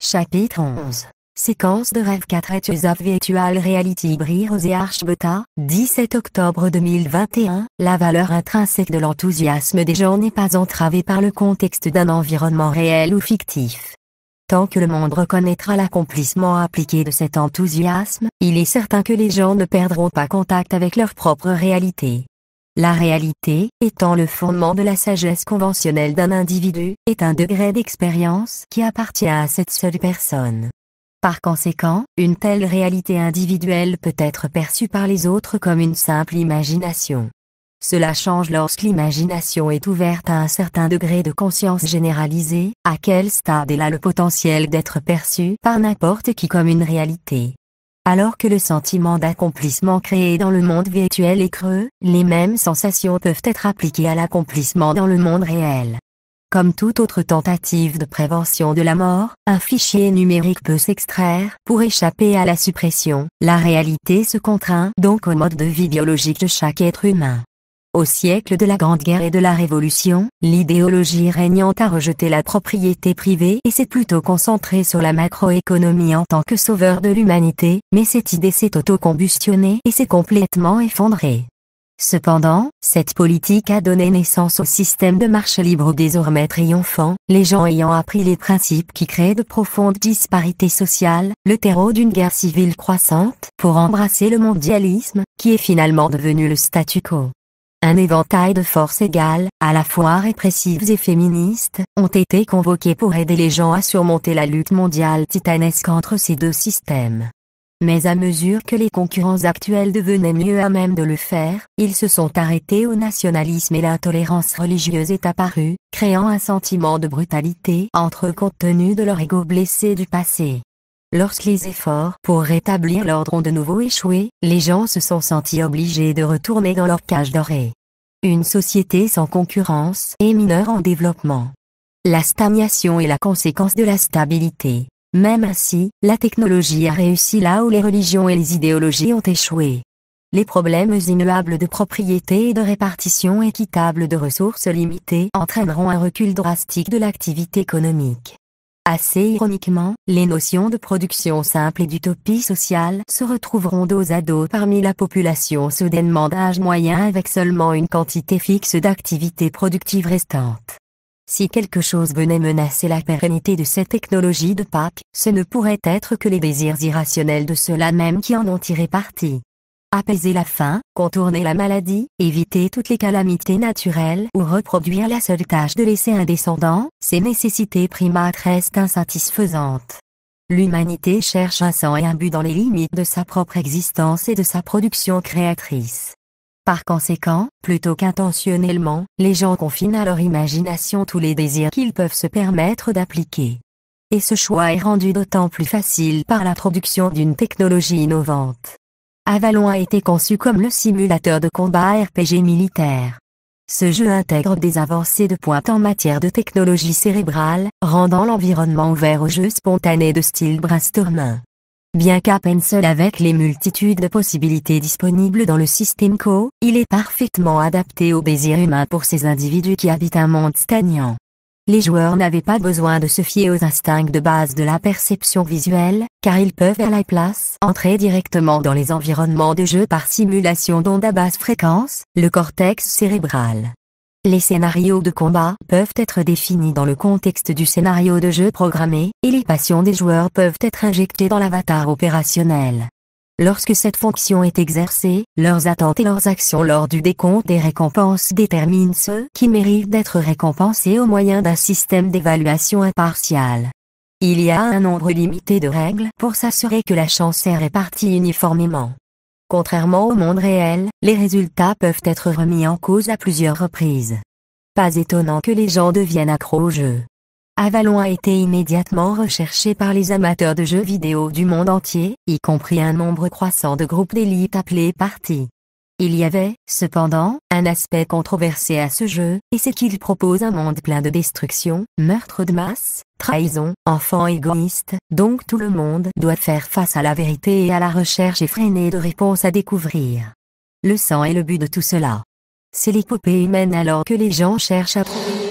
Chapitre 11. Séquence de rêve 4 Etches of Virtual Reality Heroes et Arch Beta, 17 octobre 2021. La valeur intrinsèque de l'enthousiasme des gens n'est pas entravée par le contexte d'un environnement réel ou fictif. Tant que le monde reconnaîtra l'accomplissement appliqué de cet enthousiasme, il est certain que les gens ne perdront pas contact avec leur propre réalité. La réalité, étant le fondement de la sagesse conventionnelle d'un individu, est un degré d'expérience qui appartient à cette seule personne. Par conséquent, une telle réalité individuelle peut être perçue par les autres comme une simple imagination. Cela change lorsque l'imagination est ouverte à un certain degré de conscience généralisée, à quel stade elle a le potentiel d'être perçue par n'importe qui comme une réalité. Alors que le sentiment d'accomplissement créé dans le monde virtuel est creux, les mêmes sensations peuvent être appliquées à l'accomplissement dans le monde réel. Comme toute autre tentative de prévention de la mort, un fichier numérique peut s'extraire pour échapper à la suppression. La réalité se contraint donc au mode de vie biologique de chaque être humain. Au siècle de la Grande Guerre et de la Révolution, l'idéologie régnante a rejeté la propriété privée et s'est plutôt concentrée sur la macroéconomie en tant que sauveur de l'humanité, mais cette idée s'est auto-combustionné et s'est complètement effondrée. Cependant, cette politique a donné naissance au système de marché libre désormais triomphant, les gens ayant appris les principes qui créent de profondes disparités sociales, le terreau d'une guerre civile croissante, pour embrasser le mondialisme, qui est finalement devenu le statu quo. Un éventail de forces égales, à la fois répressives et féministes, ont été convoqués pour aider les gens à surmonter la lutte mondiale titanesque entre ces deux systèmes. Mais à mesure que les concurrents actuels devenaient mieux à même de le faire, ils se sont arrêtés au nationalisme et l'intolérance religieuse est apparue, créant un sentiment de brutalité entre eux compte tenu de leur ego blessé du passé. Lorsque les efforts pour rétablir l'ordre ont de nouveau échoué, les gens se sont sentis obligés de retourner dans leur cage dorée. Une société sans concurrence est mineure en développement. La stagnation est la conséquence de la stabilité. Même ainsi, la technologie a réussi là où les religions et les idéologies ont échoué. Les problèmes immuables de propriété et de répartition équitable de ressources limitées entraîneront un recul drastique de l'activité économique. Assez ironiquement, les notions de production simple et d'utopie sociale se retrouveront dos à dos parmi la population soudainement d'âge moyen avec seulement une quantité fixe d'activités productives restantes. Si quelque chose venait menacer la pérennité de cette technologie de Pâques, ce ne pourrait être que les désirs irrationnels de ceux-là même qui en ont tiré parti. Apaiser la faim, contourner la maladie, éviter toutes les calamités naturelles ou reproduire la seule tâche de laisser un descendant, ces nécessités primaires restent insatisfaisantes. L'humanité cherche un sens et un but dans les limites de sa propre existence et de sa production créatrice. Par conséquent, plutôt qu'intentionnellement, les gens confinent à leur imagination tous les désirs qu'ils peuvent se permettre d'appliquer. Et ce choix est rendu d'autant plus facile par l'introduction d'une technologie innovante. Avalon a été conçu comme le simulateur de combat RPG militaire. Ce jeu intègre des avancées de pointe en matière de technologie cérébrale, rendant l'environnement ouvert aux jeux spontanés de style brainstorming. Bien qu'à peine seul avec les multitudes de possibilités disponibles dans le système Co, il est parfaitement adapté aux désirs humains pour ces individus qui habitent un monde stagnant. Les joueurs n'avaient pas besoin de se fier aux instincts de base de la perception visuelle, car ils peuvent à la place entrer directement dans les environnements de jeu par simulation d'ondes à basse fréquence, le cortex cérébral. Les scénarios de combat peuvent être définis dans le contexte du scénario de jeu programmé, et les passions des joueurs peuvent être injectées dans l'avatar opérationnel. Lorsque cette fonction est exercée, leurs attentes et leurs actions lors du décompte des récompenses déterminent ceux qui méritent d'être récompensés au moyen d'un système d'évaluation impartial. Il y a un nombre limité de règles pour s'assurer que la chance est répartie uniformément. Contrairement au monde réel, les résultats peuvent être remis en cause à plusieurs reprises. Pas étonnant que les gens deviennent accros au jeu. Avalon a été immédiatement recherché par les amateurs de jeux vidéo du monde entier, y compris un nombre croissant de groupes d'élite appelés parties. Il y avait, cependant, un aspect controversé à ce jeu, et c'est qu'il propose un monde plein de destruction, meurtre de masse, trahison, enfants égoïstes, donc tout le monde doit faire face à la vérité et à la recherche effrénée de réponses à découvrir. Le sang est le but de tout cela. C'est l'épopée humaine alors que les gens cherchent à trouver